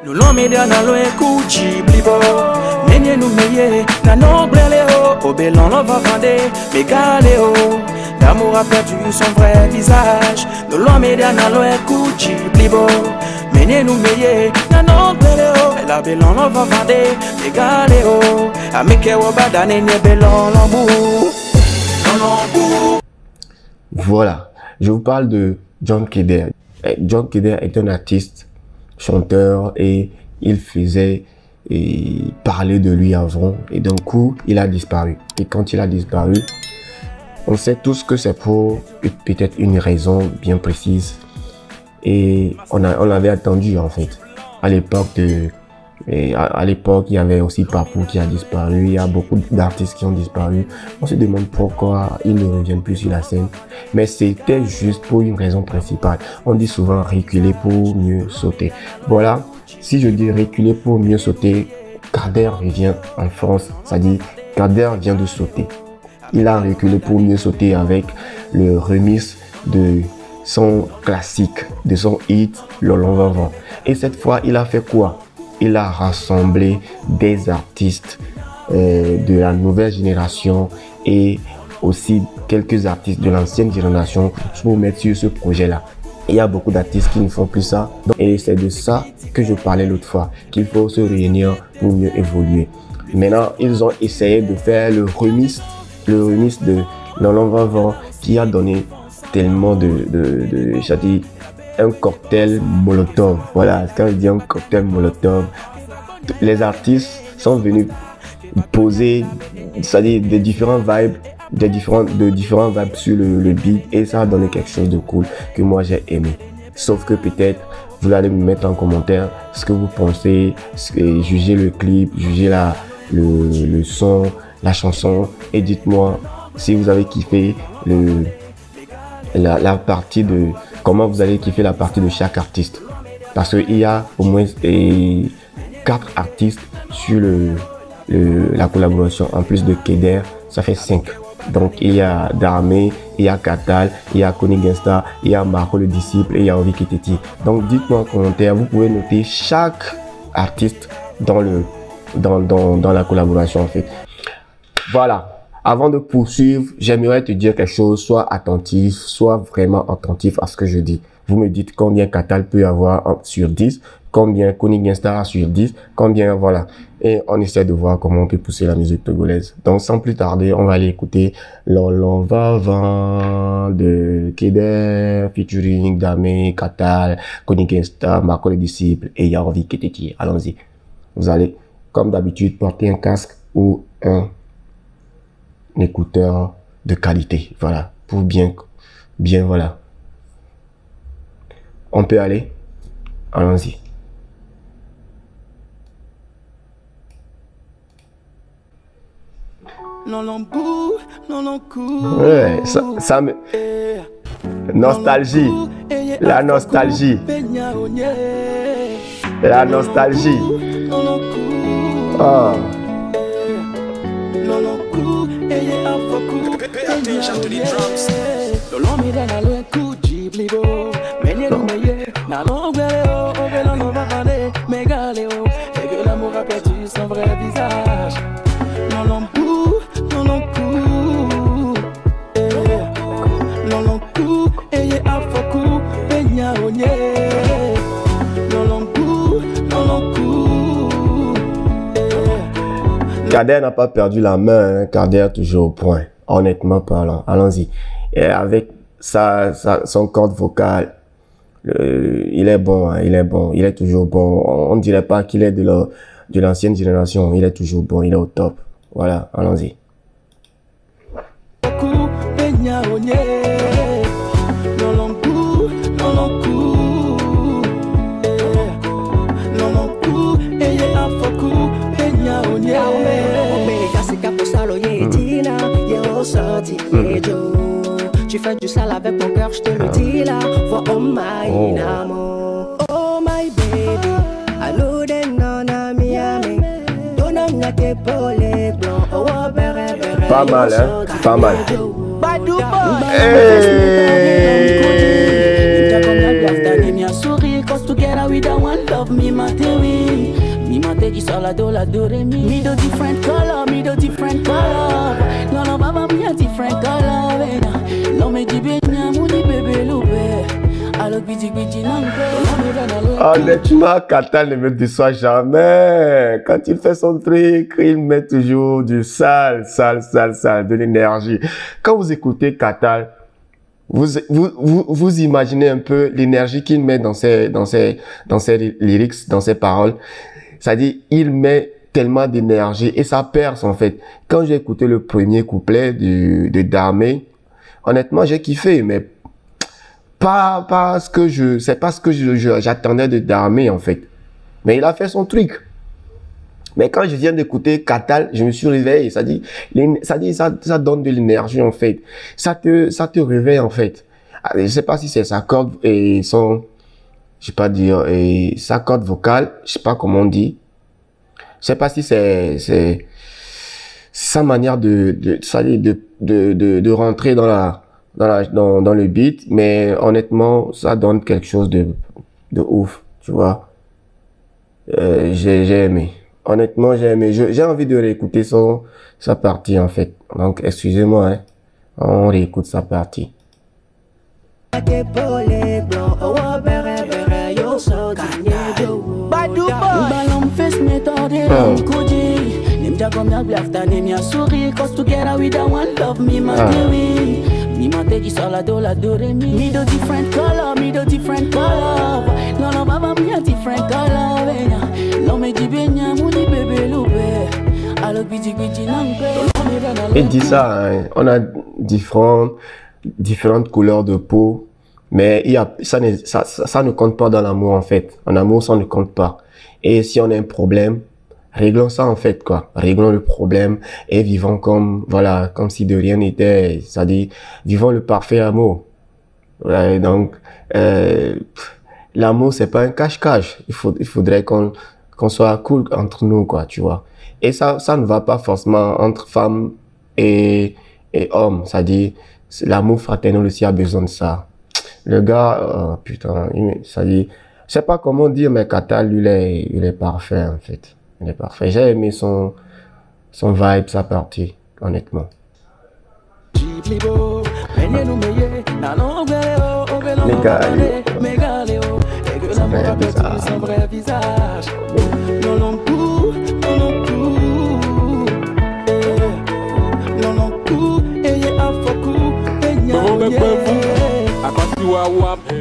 Nous l'homme dans le couchi blibo. Menye nous meye, na noble léo. Au bellon l'on va vendre, mais galéo. L'amour a perdu son vrai visage. Nous l'homme dans le couchi blibo. Menye nous meye, na noble léo. La bellon l'on va vendre, mais galéo. Ameke wabada nenye bellon l'ambou. Voilà, je vous parle de John Keder. John Keder est un artiste, chanteur, et il faisait parler de lui avant, et d'un coup il a disparu. Et quand il a disparu, on sait tous que c'est pour peut-être une raison bien précise, et on l'avait attendu en fait. À l'époque il y avait aussi Papou qui a disparu. Il y a beaucoup d'artistes qui ont disparu. On se demande pourquoi ils ne reviennent plus sur la scène. Mais c'était juste pour une raison principale. On dit souvent reculer pour mieux sauter. Voilà, si je dis reculer pour mieux sauter, Kader revient en France. C'est-à-dire, Kader vient de sauter. Il a reculé pour mieux sauter avec le remix de son classique, de son hit, Lolon Vavant. Et cette fois, il a fait quoi? Il a rassemblé des artistes de la nouvelle génération et aussi quelques artistes de l'ancienne génération pour mettre sur ce projet-là. Il y a beaucoup d'artistes qui ne font plus ça. Et c'est de ça que je parlais l'autre fois, qu'il faut se réunir pour mieux évoluer. Maintenant, ils ont essayé de faire le remix de Lolon Vavant qui a donné tellement un cocktail molotov. Voilà, quand je dis un cocktail molotov, les artistes sont venus poser, c'est-à-dire de différents vibes sur le beat, et ça a donné quelque chose de cool que moi j'ai aimé. Sauf que peut-être vous allez me mettre en commentaire ce que vous pensez, juger le clip, juger le son, la chanson, et dites-moi si vous avez kiffé la partie de comment vous allez kiffer la partie de chaque artiste, parce qu'il y a au moins 4 artistes sur la collaboration. En plus de Keder, ça fait 5. Donc il y a Dramé, il y a Katal, il y a Kony Gangsta, il y a Marco le disciple et il y a Ovi Keteti. Donc dites-moi en commentaire, vous pouvez noter chaque artiste dans la collaboration en fait. Voilà. Avant de poursuivre, j'aimerais te dire quelque chose. Sois attentif, sois vraiment attentif à ce que je dis. Vous me dites combien Katal peut avoir sur 10, combien Kony Gangsta sur 10, combien, voilà. Et on essaie de voir comment on peut pousser la musique togolaise. Donc sans plus tarder, on va aller écouter Lolon Vavant de Keder, featuring Dramé, Katal, Kony Gangsta, Marco le disciple et Ovi Keteti. Allons-y. Vous allez, comme d'habitude, porter un casque ou un écouteur de qualité, voilà, pour bien, voilà. On peut aller, allons-y. Ouais, ça me... Nostalgie, la nostalgie, la nostalgie. Oh. Pay attention to the drums. Lolon mi dans le couchi blibo. Menye nous meye, na noble léo. Au bellon l'on va vendre, mais galéo. Et que l'amour a perdu son vrai visage. Lolon kou, eye afoku, penya onye. Lolon kou. Kader n'a pas perdu la main, hein. Kader toujours au point. Honnêtement parlant, allons-y. Et avec son corde vocale, il est bon, hein, il est toujours bon. On ne dirait pas qu'il est de l'ancienne génération, il est toujours bon, il est au top. Voilà, allons-y. Tu fais du sale avec mon cœur, je te le dis là. For oh my amour. Oh my baby, I know that nona miami. Dona ngate pole blanc. Oh pas mal, hein, pas mal. Together with the one one love, me matewi. Me mate di sol la do re mi. Me do different color, me do different color. No no baba me a different color. No me di benya mu di bébé loupé. Alors bidi bidi n'angbe. Honnêtement, Katal ne me déçoit jamais. Quand il fait son truc, il met toujours du sale, de l'énergie. Quand vous écoutez Katal, vous imaginez un peu l'énergie qu'il met dans ses lyrics, dans ses paroles. C'est-à-dire, il met tellement d'énergie et ça perce en fait. Quand j'ai écouté le premier couplet de Darmé, honnêtement, j'ai kiffé, mais c'est pas ce que j'attendais de Darmé en fait. Mais il a fait son truc. Mais quand je viens d'écouter Katal, je me suis réveillé. Ça donne de l'énergie en fait. Ça te réveille en fait. Je sais pas si c'est sa corde et son, je sais pas dire, et sa corde vocale, je sais pas comment on dit. Je sais pas si c'est sa manière de rentrer dans le beat, mais honnêtement, ça donne quelque chose de ouf, tu vois. J'ai aimé. Honnêtement, j'ai aimé. J'ai envie de réécouter sa partie, en fait. Donc, excusez-moi, hein. On réécoute sa partie. Me mate di sol la do re mi. Me do different color, me do different color. No no baba me a different color. No me di benya mu di bébé loupé. Alors bidi bidi n'angbe. Il dit ça, hein. On a différentes couleurs de peau, mais ça ne compte pas dans l'amour en fait. En amour, ça ne compte pas. Et si on a un problème, réglons ça en fait quoi. Réglons le problème et vivons comme si de rien n'était. C'est-à-dire vivons le parfait amour. Ouais, donc l'amour c'est pas un cache-cache. Il faudrait qu'on soit cool entre nous quoi, tu vois. Et ça ne va pas forcément entre femmes et hommes. C'est-à-dire l'amour fraternel aussi a besoin de ça. Le gars, putain, c'est-à-dire, je sais pas comment dire, mais Katal lui il est parfait en fait. Il est parfait. J'ai aimé son vibe, sa partie, honnêtement.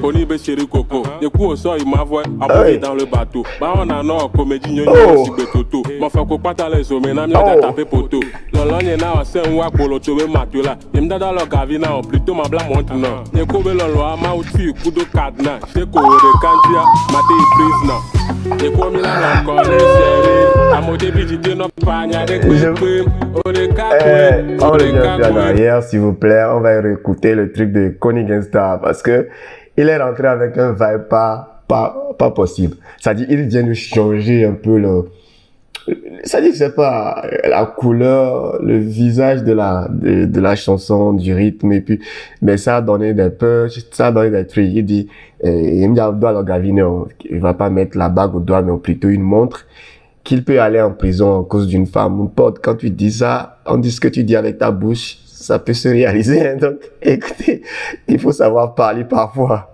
Koni be chéri coco, des coups au sol il m'avoie, abonné dans le bateau. Bah on a non comédie nyonyo si betoto. M'en fait qu'on pas les hommes, n'a mieux taper poteau. L'on na c'est un wak polo tobe matula. Y'mda dans le gavina on plutôt ma blanc monte non. N'y kobe l'on ma outil coup de cadena. J'ai couru de candia, maté prise non. N'y kobe là encore les séries. À mon début j'étais non pas n'y a des coups. On revient bien en arrière s'il vous plaît. On va réécouter le truc de Kony Gangsta parce que il est rentré avec un vibe pas possible. C'est-à-dire, il vient de changer un peu c'est-à-dire, c'est pas la couleur, le visage de la chanson, du rythme, et puis, mais ça a donné des punch, ça a donné des trucs. Il dit, il va pas mettre la bague au doigt, mais plutôt une montre, qu'il peut aller en prison à cause d'une femme. Mon pote, quand tu dis ça, on dit ce que tu dis avec ta bouche, ça peut se réaliser, hein. Donc, écoutez, il faut savoir parler parfois.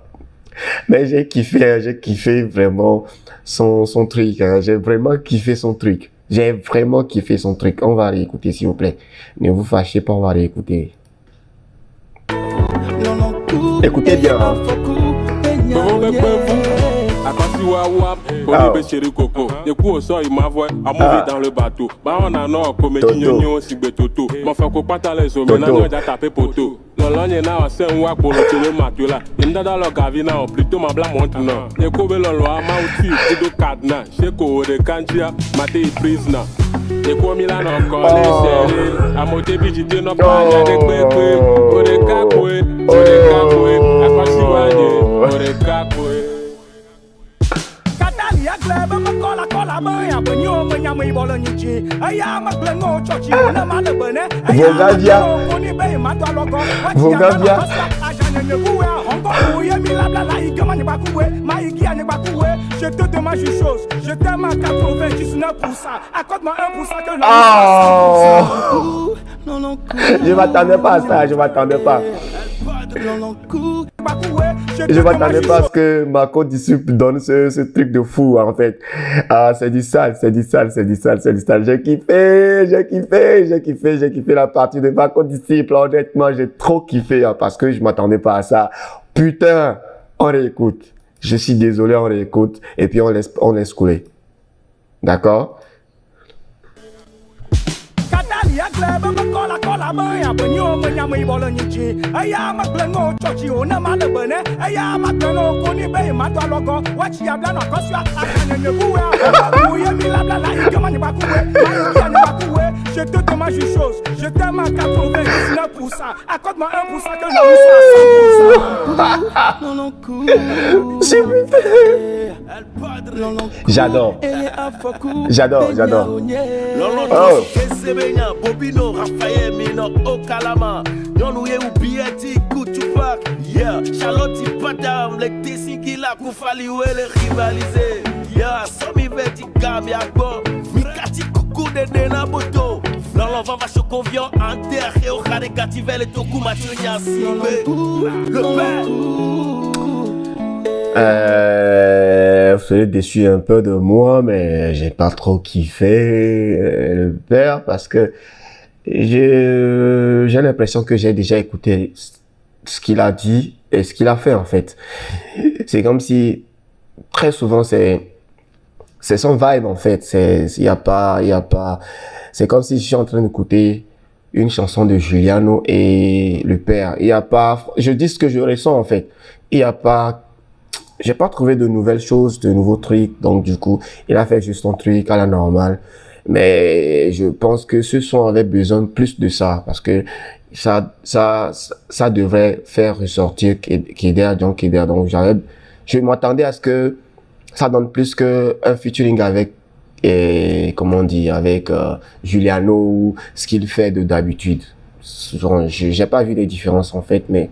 Mais j'ai kiffé vraiment son truc, hein. J'ai vraiment kiffé son truc. On va réécouter, s'il vous plaît. Ne vous fâchez pas, on va réécouter. Écoutez bien. Koni be chéri coco, des coups au sol il m'avoie, abonné dans le bateau. Bah on a non comédie nyonyo si betoto. M'en fait qu'on pas les hommes, n'a mieux taper poteau. L'on na c'est un wak polo tobe matula. Y'mda dans le gavina on plutôt ma blanc monte non. N'y kobe l'on ma outil coup de cadena. J'ai couru de candia, maté prise non. N'y kobe là encore les séries. À mon début j'étais non pas n'y a des coups. On est cacoué, à quoi si wanye, on est cacoué. Vogavia. Je te demande une chose, je t'aime à 99%. Accorde-moi 1% que je m'attendais pas à ça, je m'attendais pas. Je m'attendais pas à ce que ma co-disciple donne ce truc de fou, en fait. Ah, c'est du sale, c'est du sale, c'est du sale, c'est du sale. J'ai kiffé la partie de ma co-disciple. Honnêtement, j'ai trop kiffé, hein, parce que je m'attendais pas à ça. Putain, on réécoute. Je suis désolé, on réécoute. Et puis on laisse couler. D'accord? Je te demande une chose, je t'aime à 99%. Accorde-moi 1% que j'adore. J'adore. Oh. Bobino, Raphaël, Mino, Okalama, Yonouye ou Bieti, Koutupak, yeah, Charlotte, Padam, les Tessi qui la Koufali, où elle est rivalisée, yeah, Somi Veti, Gamiago, Mikati, Koukou de Denaboto, Lolo va chocovion, Anter, et au Karekativelle, et Toku Machunia, le père. Vous serez déçu un peu de moi, mais j'ai pas trop kiffé le père parce que j'ai l'impression que j'ai déjà écouté ce qu'il a dit et ce qu'il a fait en fait. C'est comme si très souvent c'est son vibe en fait. Il y a pas. C'est comme si je suis en train d'écouter une chanson de Giuliano et le père. Il y a pas. Je dis ce que je ressens en fait. Il y a pas. J'ai pas trouvé de nouvelles choses, de nouveaux trucs. Donc, du coup, il a fait juste son truc à la normale. Mais je pense que ce son avait besoin de plus de ça. Parce que ça devrait faire ressortir Keder, John Keder. Donc, je m'attendais à ce que ça donne plus qu'un featuring avec, comment on dit, avec Giuliano ou ce qu'il fait d'habitude. J'ai pas vu les différences en fait, mais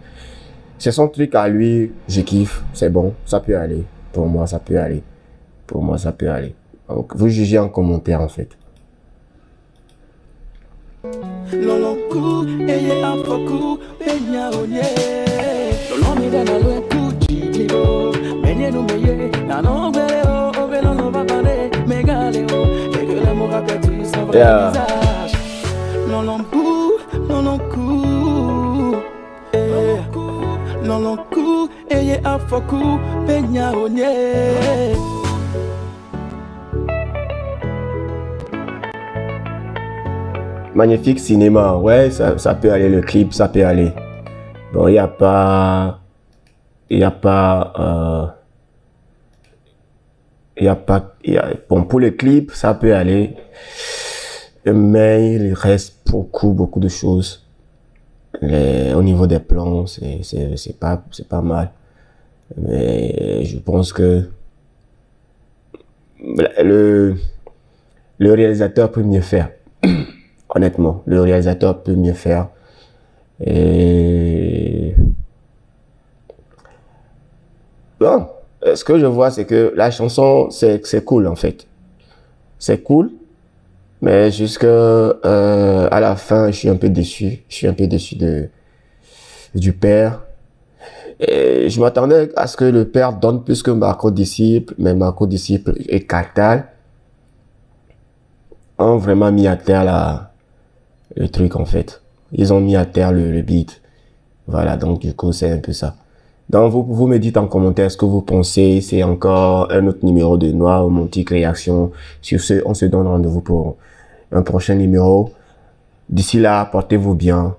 c'est son truc à lui, je kiffe, c'est bon, ça peut aller. Pour moi, ça peut aller. Donc, vous jugez en commentaire, en fait. Yeah. Magnifique cinéma, ouais, ça peut aller, le clip, ça peut aller. Bon, bon, pour le clip, ça peut aller, mais il reste beaucoup de choses. Au niveau des plans, c'est pas mal. Mais je pense que le réalisateur peut mieux faire. Honnêtement, le réalisateur peut mieux faire. Et bon, ce que je vois, c'est que la chanson, c'est cool en fait. C'est cool, mais jusqu'à la fin, je suis un peu déçu. Je suis un peu déçu du père. Et je m'attendais à ce que le père donne plus que Marco Disciple, mais Marco Disciple et Catal ont vraiment mis à terre le truc en fait. Ils ont mis à terre le beat. Voilà, donc du coup c'est un peu ça. Donc vous me dites en commentaire ce que vous pensez. C'est encore un autre numéro de Noir Romantique Réaction. Sur ce, on se donne rendez-vous pour un prochain numéro. D'ici là, portez-vous bien.